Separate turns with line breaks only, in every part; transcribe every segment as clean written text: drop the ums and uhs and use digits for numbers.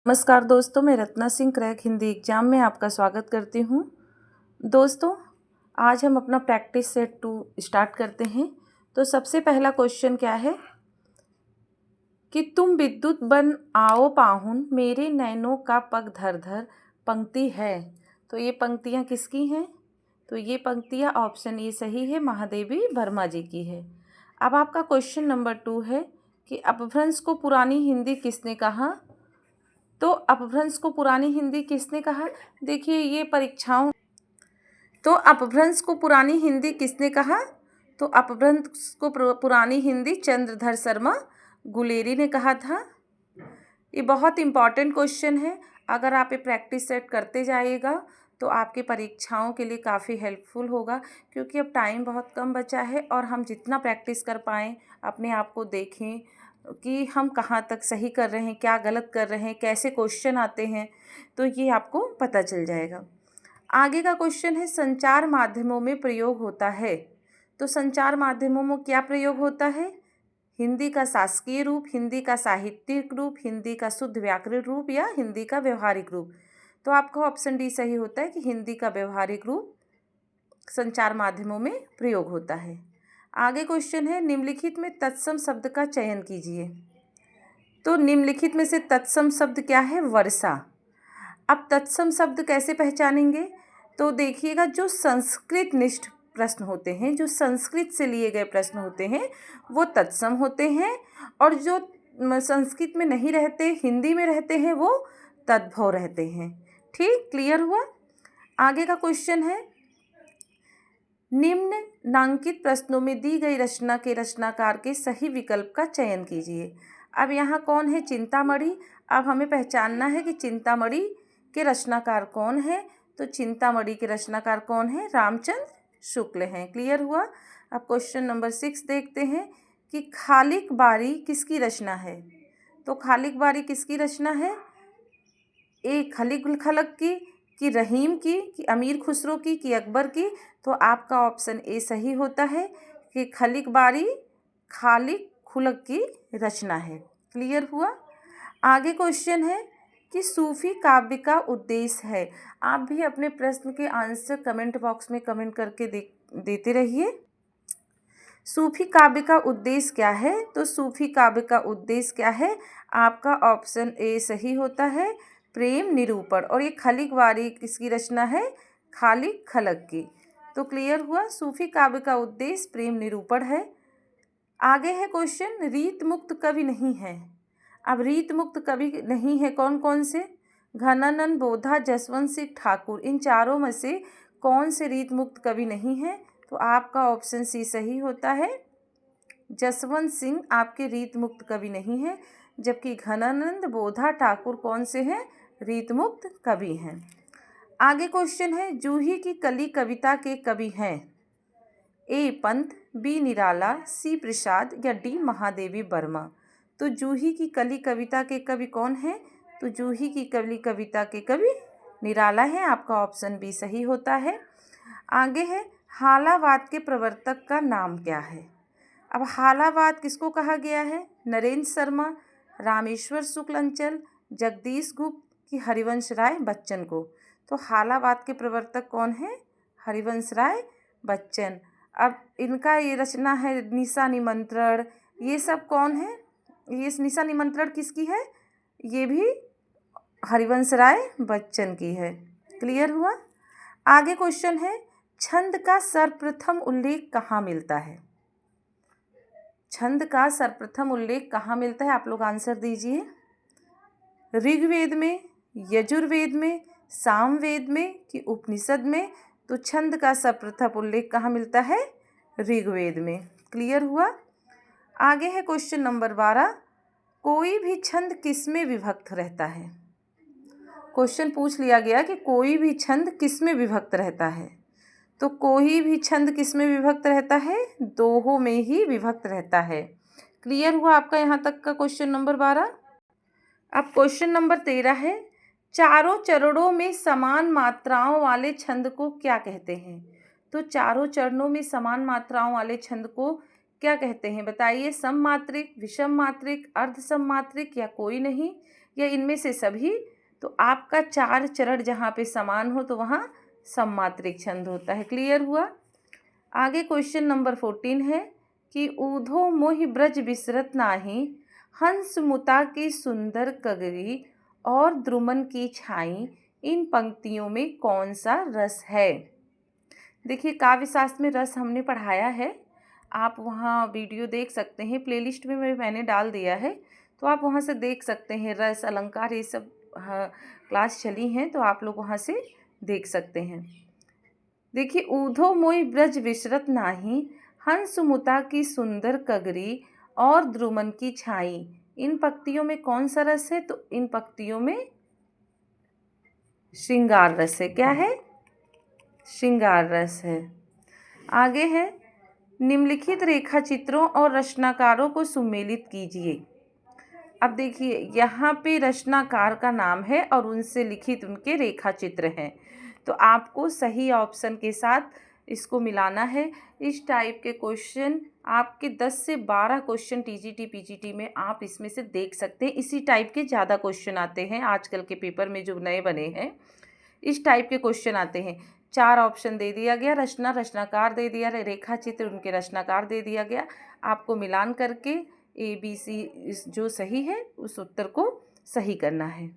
नमस्कार दोस्तों, मैं रत्ना सिंह क्रैक हिंदी एग्जाम में आपका स्वागत करती हूँ। दोस्तों, आज हम अपना प्रैक्टिस सेट 2 स्टार्ट करते हैं। तो सबसे पहला क्वेश्चन क्या है कि तुम विद्युत बन आओ पाहुन, मेरे नैनों का पग धर धर पंक्ति है। तो ये पंक्तियाँ किसकी हैं? तो ये पंक्तियाँ ऑप्शन ए सही है, महादेवी वर्मा जी की है। अब आपका क्वेश्चन नंबर 2 है कि अपभ्रंश को पुरानी हिंदी किसने कहा? तो अपभ्रंश को पुरानी हिंदी किसने कहा? देखिए, ये परीक्षाओं तो अपभ्रंश को पुरानी हिंदी किसने कहा? तो अपभ्रंश को पुरानी हिंदी चंद्रधर शर्मा गुलेरी ने कहा था। ये बहुत इम्पॉर्टेंट क्वेश्चन है। अगर आप ये प्रैक्टिस सेट करते जाइएगा तो आपके परीक्षाओं के लिए काफ़ी हेल्पफुल होगा, क्योंकि अब टाइम बहुत कम बचा है और हम जितना प्रैक्टिस कर पाएँ, अपने आप को देखें कि हम कहाँ तक सही कर रहे हैं, क्या गलत कर रहे हैं, कैसे क्वेश्चन आते हैं, तो ये आपको पता चल जाएगा। आगे का क्वेश्चन है, संचार माध्यमों में प्रयोग होता है। तो संचार माध्यमों में क्या प्रयोग होता है? हिंदी का शासकीय रूप, हिंदी का साहित्यिक रूप, हिंदी का शुद्ध व्याकरण रूप या हिंदी का व्यवहारिक रूप। तो आपका ऑप्शन डी सही होता है कि हिंदी का व्यवहारिक रूप संचार माध्यमों में प्रयोग होता है। आगे क्वेश्चन है, निम्नलिखित में तत्सम शब्द का चयन कीजिए। तो निम्नलिखित में से तत्सम शब्द क्या है? वर्षा। अब तत्सम शब्द कैसे पहचानेंगे? तो देखिएगा, जो संस्कृत निष्ठ प्रश्न होते हैं, जो संस्कृत से लिए गए प्रश्न होते हैं, वो तत्सम होते हैं, और जो संस्कृत में नहीं रहते, हिंदी में रहते हैं, वो तद्भव रहते हैं। ठीक, क्लियर हुआ? आगे का क्वेश्चन है, निम्नांकित प्रश्नों में दी गई रचना के रचनाकार के सही विकल्प का चयन कीजिए। अब यहाँ कौन है? चिंतामणि। अब हमें पहचानना है कि चिंतामणि के रचनाकार कौन है। तो चिंतामणि के रचनाकार कौन है? रामचंद्र शुक्ल हैं। क्लियर हुआ? अब क्वेश्चन नंबर 6 देखते हैं कि खालिक बारी किसकी रचना है। तो खालिक बारी किसकी रचना है? ए खलील खलक की, कि रहीम की, कि अमीर खुसरो की, कि अकबर की। तो आपका ऑप्शन ए सही होता है कि खलीक बारी खालिक खुलक की रचना है। क्लियर हुआ? आगे क्वेश्चन है कि सूफी काव्य का उद्देश्य है। आप भी अपने प्रश्न के आंसर कमेंट बॉक्स में कमेंट करके देते रहिए। सूफी काव्य का उद्देश्य क्या है? तो सूफी काव्य का उद्देश्य क्या है? आपका ऑप्शन ए सही होता है, प्रेम निरूपण। और ये खलीक बारी किसकी रचना है? खालिक खलक की। तो क्लियर हुआ, सूफी काव्य का उद्देश्य प्रेम निरूपण है। आगे है क्वेश्चन, रीत मुक्त कवि नहीं है। अब रीत मुक्त कवि नहीं है कौन कौन से? घनानंद बोधा, जसवंत सिंह ठाकुर। इन चारों में से कौन से रीत मुक्त कवि नहीं है? तो आपका ऑप्शन सी सही होता है, जसवंत सिंह आपके रीत मुक्त कवि नहीं है, जबकि घनानंद बोधा ठाकुर कौन से हैं? रीत मुक्त कवि हैं। आगे क्वेश्चन है, जूही की कली कविता के कवि हैं। ए पंत, बी निराला, सी प्रसाद या डी महादेवी वर्मा। तो जूही की कली कविता के कवि कौन हैं? तो जूही की कली कविता के कवि निराला हैं। आपका ऑप्शन बी सही होता है। आगे है, हालावाद के प्रवर्तक का नाम क्या है? अब हालावाद किसको कहा गया है? नरेंद्र शर्मा, रामेश्वर शुक्ल अंचल, जगदीश गुप्त की हरिवंश राय बच्चन को। तो हालावाद के प्रवर्तक कौन है? हरिवंश राय बच्चन। अब इनका ये रचना है निशा निमंत्रण, ये सब कौन है? ये निशा निमंत्रण किसकी है? ये भी हरिवंश राय बच्चन की है। क्लियर हुआ? आगे क्वेश्चन है, छंद का सर्वप्रथम उल्लेख कहाँ मिलता है? छंद का सर्वप्रथम उल्लेख कहाँ मिलता है? आप लोग आंसर दीजिए। ऋग्वेद में, यजुर्वेद में, सामवेद में कि उपनिषद में? तो छंद का सर्वप्रथम उल्लेख कहाँ मिलता है? ऋग्वेद में। क्लियर हुआ? आगे है क्वेश्चन नंबर 12, कोई भी छंद किस में विभक्त रहता है? क्वेश्चन पूछ लिया गया कि कोई भी छंद किस में विभक्त रहता है। तो कोई भी छंद किस में विभक्त रहता है? दोहों में ही विभक्त रहता है। क्लियर हुआ आपका यहाँ तक का क्वेश्चन नंबर 12। अब क्वेश्चन नंबर 13 है, चारों चरणों में समान मात्राओं वाले छंद को क्या कहते हैं? तो चारों चरणों में समान मात्राओं वाले छंद को क्या कहते हैं? बताइए। सममात्रिक, विषम मात्रिक, अर्ध सममात्रिक या कोई नहीं? या इनमें से सभी। तो आपका 4 चरण जहाँ पे समान हो तो वहाँ सममात्रिक छंद होता है। क्लियर हुआ। आगे क्वेश्चन नंबर 14 है कि ऊधो मोहि ब्रज बिसरत नाही, हंस मुता की सुंदर कगरी और द्रुमन की छाई, इन पंक्तियों में कौन सा रस है। देखिए काव्य शास्त्र में रस हमने पढ़ाया है, आप वहाँ वीडियो देख सकते हैं, प्लेलिस्ट में मैंने डाल दिया है, तो आप वहाँ से देख सकते हैं। रस अलंकार ये सब क्लास चली हैं, तो आप लोग वहाँ से देख सकते हैं। देखिए ऊधो मोई ब्रज विसरत नाही, हंस मुता की सुंदर कगरी और द्रुमन की छाई, इन पंक्तियों में कौन सा रस है। तो इन पंक्तियों में श्रृंगार रस है। क्या है? श्रृंगार रस है। आगे है निम्नलिखित रेखा चित्रों और रचनाकारों को सुमेलित कीजिए। अब देखिए यहाँ पे रचनाकार का नाम है और उनसे लिखित उनके रेखा चित्र हैं, तो आपको सही ऑप्शन के साथ इसको मिलाना है। इस टाइप के क्वेश्चन आपके 10 से 12 क्वेश्चन टीजीटी पीजीटी में आप इसमें से देख सकते हैं। इसी टाइप के ज़्यादा क्वेश्चन आते हैं आजकल के पेपर में, जो नए बने हैं इस टाइप के क्वेश्चन आते हैं। 4 ऑप्शन दे दिया गया, रचनाकार दे दिया, रेखा चित्र उनके रचनाकार दे दिया गया, आपको मिलान करके ABC जो सही है उस उत्तर को सही करना है।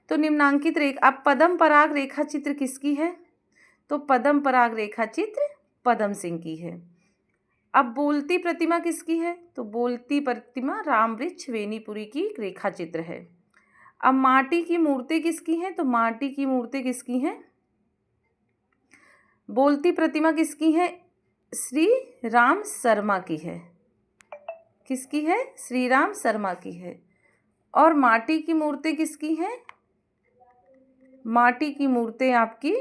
तो निम्नांकित अब पदम पराग रेखा चित्र किसकी है। तो पदम पराग रेखा चित्र पदम सिंह की है। अब बोलती प्रतिमा किसकी है। तो बोलती प्रतिमा रामवृक्ष वेनीपुरी की रेखा चित्र है। अब माटी की मूर्ति किसकी है। तो माटी की मूर्ति किसकी है, बोलती प्रतिमा किसकी है, श्री राम शर्मा की है। किसकी है, श्री राम शर्मा की है। और माटी की मूर्ति किसकी है, माटी की मूर्ति आपकी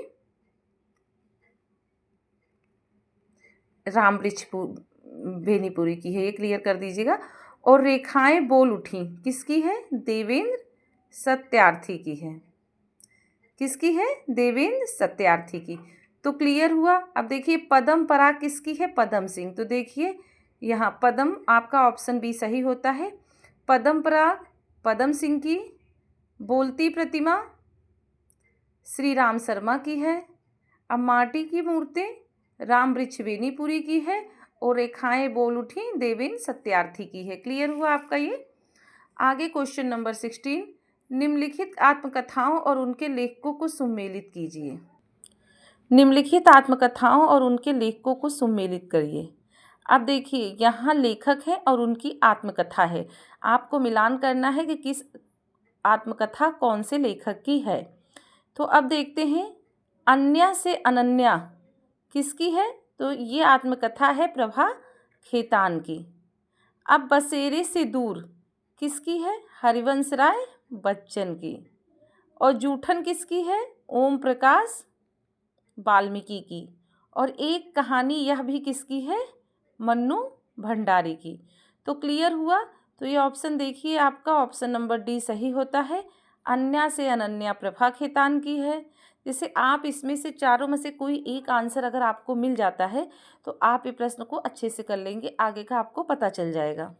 रामवृक्ष बेनीपुरी की है, ये क्लियर कर दीजिएगा। और रेखाएं बोल उठी किसकी है, देवेंद्र सत्यार्थी की है। किसकी है, देवेंद्र सत्यार्थी की। तो क्लियर हुआ। अब देखिए पदम पराग किसकी है, पदम सिंह। तो देखिए यहाँ पदम आपका ऑप्शन बी सही होता है। पदम पराग पदम सिंह की, बोलती प्रतिमा श्री राम शर्मा की है। अब माटी की मूर्ति रामवृक्ष बेनीपुरी की है और रेखाएं बोल उठी देवेंद्र सत्यार्थी की है। क्लियर हुआ आपका ये। आगे क्वेश्चन नंबर 16, निम्नलिखित आत्मकथाओं और उनके लेखकों को सुमेलित कीजिए। निम्नलिखित आत्मकथाओं और उनके लेखकों को सुमेलित करिए। अब देखिए यहाँ लेखक है और उनकी आत्मकथा है, आपको मिलान करना है कि किस आत्मकथा कौन से लेखक की है। तो अब देखते हैं अन्या से अनन्या किसकी है। तो ये आत्मकथा है प्रभा खेतान की। अब बसेरे से दूर किसकी है, हरिवंश राय बच्चन की। और जूठन किसकी है, ओम प्रकाश वाल्मीकि की। और एक कहानी यह भी किसकी है, मन्नू भंडारी की। तो क्लियर हुआ। तो ये ऑप्शन देखिए आपका ऑप्शन नंबर डी सही होता है। अन्या से अनन्या प्रभा खेतान की है। जैसे आप इसमें से चारों में से कोई एक आंसर अगर आपको मिल जाता है तो आप ये प्रश्न को अच्छे से कर लेंगे, आगे का आपको पता चल जाएगा।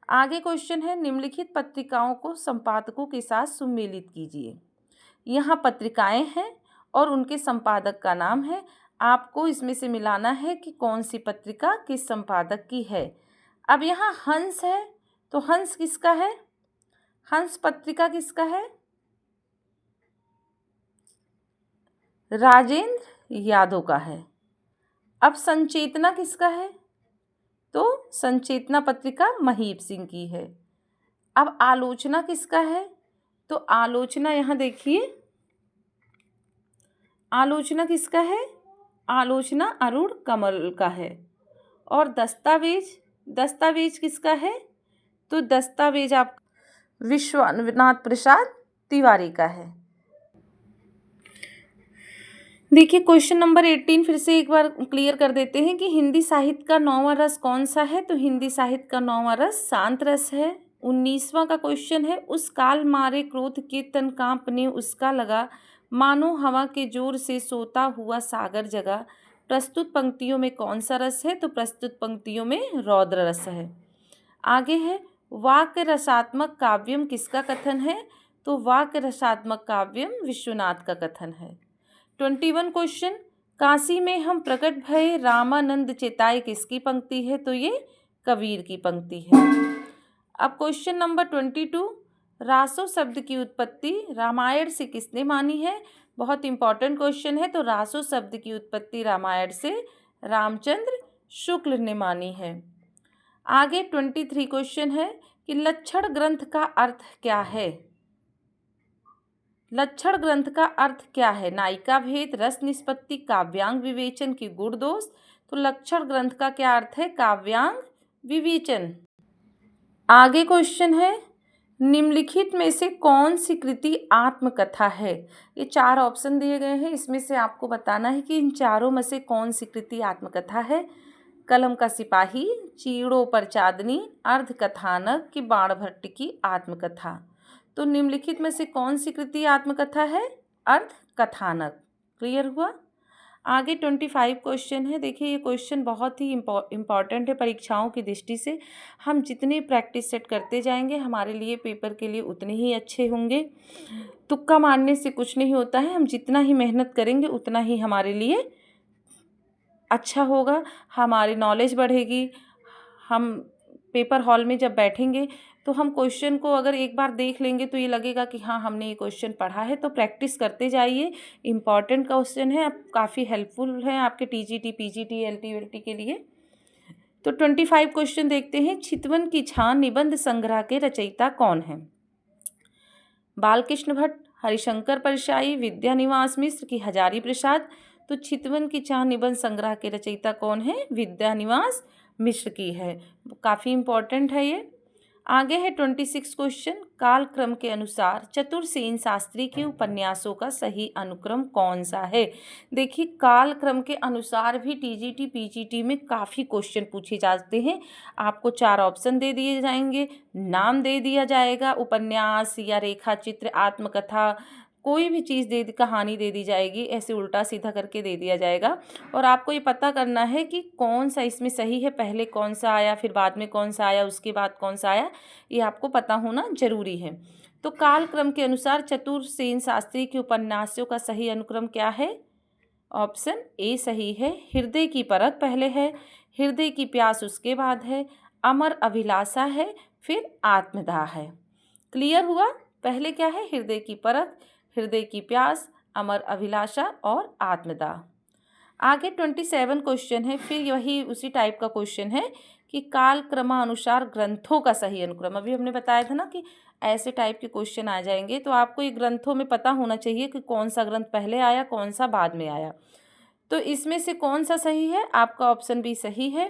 आगे क्वेश्चन है निम्नलिखित पत्रिकाओं को संपादकों के साथ सुमेलित कीजिए। यहाँ पत्रिकाएं हैं और उनके संपादक का नाम है, आपको इसमें से मिलाना है कि कौन सी पत्रिका किस संपादक की है। अब यहाँ हंस है, तो हंस किसका है, हंस पत्रिका किसका है, राजेंद्र यादव का है। अब संचेतना किसका है, तो संचेतना पत्रिका महीप सिंह की है। अब आलोचना किसका है, तो आलोचना यहाँ देखिए आलोचना किसका है, आलोचना अरुण कमल का है। और दस्तावेज किसका है, तो दस्तावेज आप विश्वनाथ प्रसाद तिवारी का है। देखिए क्वेश्चन नंबर 18 फिर से एक बार क्लियर कर देते हैं कि हिंदी साहित्य का 9वां रस कौन सा है। तो हिंदी साहित्य का 9वां रस शांत रस है। 19वां का क्वेश्चन है उस काल मारे क्रोध के तन कांपने उसका लगा, मानो हवा के जोर से सोता हुआ सागर जगा। प्रस्तुत पंक्तियों में कौन सा रस है, तो प्रस्तुत पंक्तियों में रौद्र रस है। आगे है वाक्य रसात्मक काव्यम किसका कथन है, तो वाक्य रसात्मक काव्यम विश्वनाथ का कथन है। 21 क्वेश्चन, काशी में हम प्रकट भये रामानंद चेताए किसकी पंक्ति है? तो ये कबीर की पंक्ति है। अब क्वेश्चन नंबर 22, रासो शब्द की उत्पत्ति रामायण से किसने मानी है? बहुत इंपॉर्टेंट क्वेश्चन है। तो रासो शब्द की उत्पत्ति रामायण से रामचंद्र शुक्ल ने मानी है। आगे 23 क्वेश्चन है कि लक्षण ग्रंथ का अर्थ क्या है? लक्षण ग्रंथ का अर्थ क्या है? नायिका भेद, रस निष्पत्ति, काव्यांग विवेचन की गुण दोष। तो लक्षण ग्रंथ का क्या अर्थ है? काव्यांग विवेचन। आगे क्वेश्चन है, निम्नलिखित में से कौन सी कृति आत्मकथा है? ये 4 ऑप्शन दिए गए हैं, इसमें से आपको बताना है कि इन चारों में से कौन सी कृति आत्मकथा है। कलम का सिपाही, चीड़ों पर चांदनी, अर्ध कथानक की बाण भट्ट की आत्मकथा। तो निम्नलिखित में से कौन सी कृति आत्मकथा है? अर्ध कथानक। क्लियर हुआ? आगे 25 क्वेश्चन है। देखिए ये क्वेश्चन बहुत ही इम्पॉर्टेंट है परीक्षाओं की दृष्टि से। हम जितने प्रैक्टिस सेट करते जाएंगे हमारे लिए पेपर के लिए उतने ही अच्छे होंगे। तुक्का मारने से कुछ नहीं होता है, हम जितना ही मेहनत करेंगे उतना ही हमारे लिए अच्छा होगा, हमारी नॉलेज बढ़ेगी। हम पेपर हॉल में जब बैठेंगे तो हम क्वेश्चन को अगर एक बार देख लेंगे तो ये लगेगा कि हाँ हमने ये क्वेश्चन पढ़ा है। तो प्रैक्टिस करते जाइए, इम्पॉर्टेंट क्वेश्चन है, अब काफ़ी हेल्पफुल है आपके टीजीटी, पीजीटी, एलटी वेल्टी के लिए। तो 25 क्वेश्चन देखते हैं। चितवन की छान निबंध संग्रह के रचयिता कौन है? बालकृष्ण भट्ट, हरिशंकर परशाई, विद्यानिवास मिश्र की हजारी प्रसाद। तो चितवन की छान निबंध संग्रह के रचयिता कौन है? विद्यानिवास मिश्र की है। काफ़ी इम्पॉर्टेंट है ये। आगे है 26 क्वेश्चन, कालक्रम के अनुसार चतुर्सेन शास्त्री के उपन्यासों का सही अनुक्रम कौन सा है? देखिए कालक्रम के अनुसार भी टीजीटी पीजीटी में काफ़ी क्वेश्चन पूछे जाते हैं। आपको 4 ऑप्शन दे दिए जाएंगे, नाम दे दिया जाएगा, उपन्यास या रेखा चित्र, आत्मकथा, कोई भी चीज़ कहानी दे दी जाएगी, ऐसे उल्टा सीधा करके दे दिया जाएगा। और आपको ये पता करना है कि कौन सा इसमें सही है, पहले कौन सा आया, फिर बाद में कौन सा आया, उसके बाद कौन सा आया, ये आपको पता होना जरूरी है। तो कालक्रम के अनुसार चतुर्सेन शास्त्री के उपन्यासों का सही अनुक्रम क्या है? ऑप्शन ए सही है। हृदय की परख पहले है, हृदय की प्यास उसके बाद है, अमर अभिलाषा है, फिर आत्मदाह है। क्लियर हुआ? पहले क्या है? हृदय की परख, हृदय की प्यास, अमर अभिलाषा और आत्मदाह। आगे 27 क्वेश्चन है, फिर वही उसी टाइप का क्वेश्चन है कि कालक्रमानुसार ग्रंथों का सही अनुक्रम। अभी हमने बताया था ना कि ऐसे टाइप के क्वेश्चन आ जाएंगे, तो आपको ये ग्रंथों में पता होना चाहिए कि कौन सा ग्रंथ पहले आया, कौन सा बाद में आया। तो इसमें से कौन सा सही है? आपका ऑप्शन बी सही है।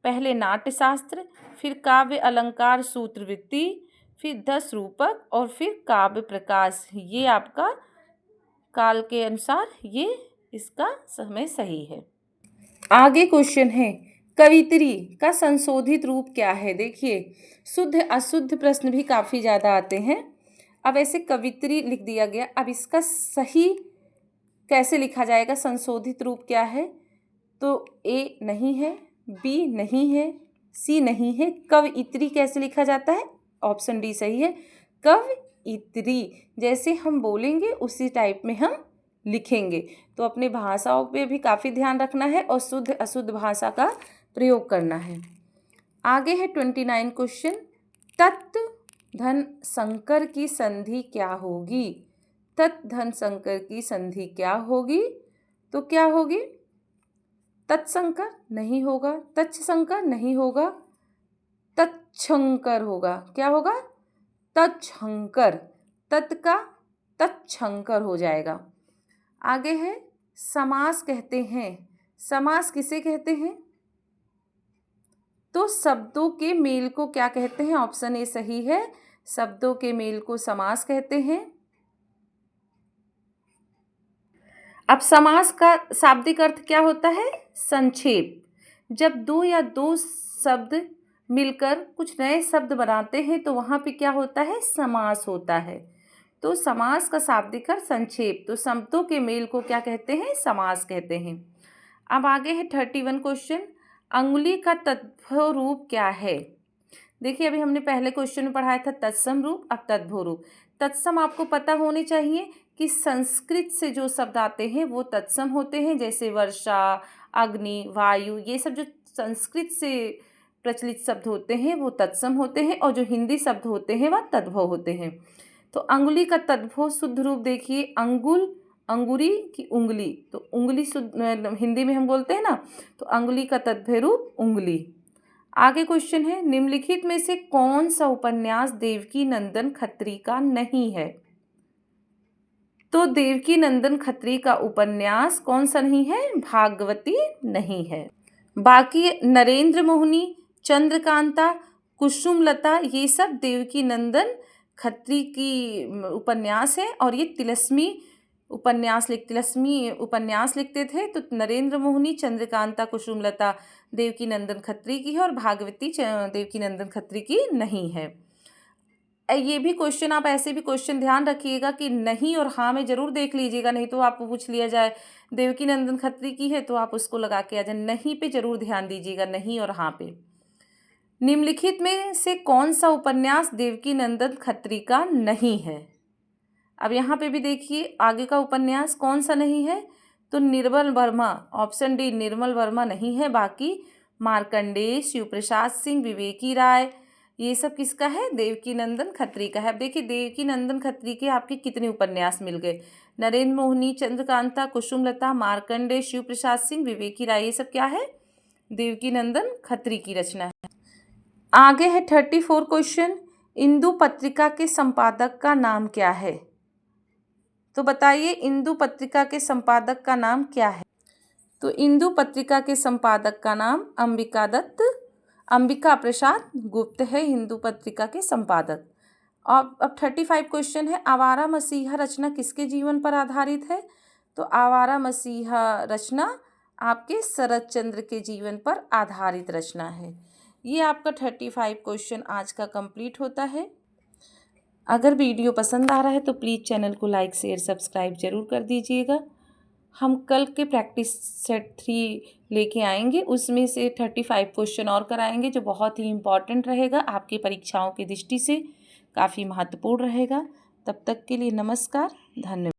पहले नाट्यशास्त्र, फिर काव्य अलंकार सूत्रवृत्ति, फिर 10 रूपक और फिर काव्य प्रकाश। ये आपका काल के अनुसार ये इसका समय सही है। आगे क्वेश्चन है, कवित्री का संशोधित रूप क्या है? देखिए शुद्ध अशुद्ध प्रश्न भी काफ़ी ज़्यादा आते हैं। अब ऐसे कवित्री लिख दिया गया, अब इसका सही कैसे लिखा जाएगा? संशोधित रूप क्या है? तो ए नहीं है, बी नहीं है, सी नहीं है, कवइत्री कैसे लिखा जाता है? ऑप्शन डी सही है, कवइत्री। जैसे हम बोलेंगे उसी टाइप में हम लिखेंगे। तो अपने भाषाओं पे भी काफ़ी ध्यान रखना है और शुद्ध अशुद्ध भाषा का प्रयोग करना है। आगे है 29 क्वेश्चन, तत् धन शंकर की संधि क्या होगी? तत् धन शंकर की संधि क्या होगी? तो क्या होगी? तत्शंकर नहीं होगा, तत्शंकर नहीं होगा, तत्शंकर होगा। क्या होगा? तत्शंकर, तत् का तत्शंकर हो जाएगा। आगे है समास कहते हैं। समास किसे कहते हैं? तो शब्दों के मेल को क्या कहते हैं? ऑप्शन ए सही है, शब्दों के मेल को समास कहते हैं। अब समास का शाब्दिक अर्थ क्या होता है? संक्षेप। जब दो या दो शब्द मिलकर कुछ नए शब्द बनाते हैं तो वहाँ पे क्या होता है? समास होता है। तो समास का शाब्दिक अर्थ संक्षेप। तो शब्दों के मेल को क्या कहते हैं? समास कहते हैं। अब आगे है 31 क्वेश्चन, अंगुली का तद्भव रूप क्या है? देखिए अभी हमने पहले क्वेश्चन में पढ़ाया था तत्सम रूप, अब तद्भव रूप। तत्सम आपको पता होने चाहिए कि संस्कृत से जो शब्द आते हैं वो तत्सम होते हैं, जैसे वर्षा, अग्नि, वायु, ये सब जो संस्कृत से प्रचलित शब्द होते हैं वो तत्सम होते हैं, और जो हिंदी शब्द होते हैं वह तद्भव होते हैं। तो अंगुली का तद्भव शुद्ध रूप देखिए, अंगुल, अंगुरी की उंगली, तो उंगली शुद्ध हिंदी में हम बोलते हैं ना, तो अंगुली का तद्भव रूप उंगली। आगे क्वेश्चन है, निम्नलिखित में से कौन सा उपन्यास देवकी नंदन खत्री का नहीं है? तो देवकी नंदन खत्री का उपन्यास कौन सा नहीं है? भागवती नहीं है। बाकी नरेंद्र मोहिनी, चंद्रकांता, कुसुमलता, ये सब देवकी नंदन खत्री की उपन्यास है, और ये तिलस्मी उपन्यास लिखते थे। तो नरेंद्र मोहिनी, चंद्रकांता, कुसुमलता देवकी नंदन खत्री की है, और भागवती देवकी नंदन खत्री की नहीं है। ये भी क्वेश्चन, आप ऐसे भी क्वेश्चन ध्यान रखिएगा कि नहीं और हाँ में जरूर देख लीजिएगा, नहीं तो आपको पूछ लिया जाए देवकी नंदन खत्री की है तो आप उसको लगा के आ जाए। नहीं पे जरूर ध्यान दीजिएगा, नहीं और हाँ पे। निम्नलिखित में से कौन सा उपन्यास देवकी नंदन खत्री का नहीं है? अब यहाँ पे भी देखिए, आगे का उपन्यास कौन सा नहीं है? तो निर्मल वर्मा, ऑप्शन डी निर्मल वर्मा नहीं है। बाकी मार्कंडेय, शिव प्रसाद सिंह, विवेकी राय, ये सब किसका है? देवकी नंदन खत्री का है। अब देखिए देवकी नंदन खत्री के आपके कितने उपन्यास मिल गए? नरेंद्र मोहिनी, चंद्रकांता, कुसुमलता, मार्कंडेय, शिव प्रसाद सिंह, विवेकी राय, ये सब क्या है? देवकी नंदन खत्री की रचना है। आगे है 34 क्वेश्चन, इंदु पत्रिका के संपादक का नाम क्या है? तो बताइए इंदु पत्रिका के संपादक का नाम क्या है? तो इंदु पत्रिका के संपादक का नाम अंबिका प्रसाद गुप्त है, हिंदू पत्रिका के संपादक। अब 35 क्वेश्चन है, आवारा मसीहा रचना किसके जीवन पर आधारित है? तो आवारा मसीहा रचना आपके शरद चंद्र के जीवन पर आधारित रचना है। ये आपका 35 क्वेश्चन आज का कंप्लीट होता है। अगर वीडियो पसंद आ रहा है तो प्लीज़ चैनल को लाइक, शेयर, सब्सक्राइब जरूर कर दीजिएगा। हम कल के प्रैक्टिस सेट 3 लेके आएंगे, उसमें से 35 क्वेश्चन और कराएंगे जो बहुत ही इम्पॉर्टेंट रहेगा, आपकी परीक्षाओं की दृष्टि से काफ़ी महत्वपूर्ण रहेगा। तब तक के लिए नमस्कार, धन्यवाद।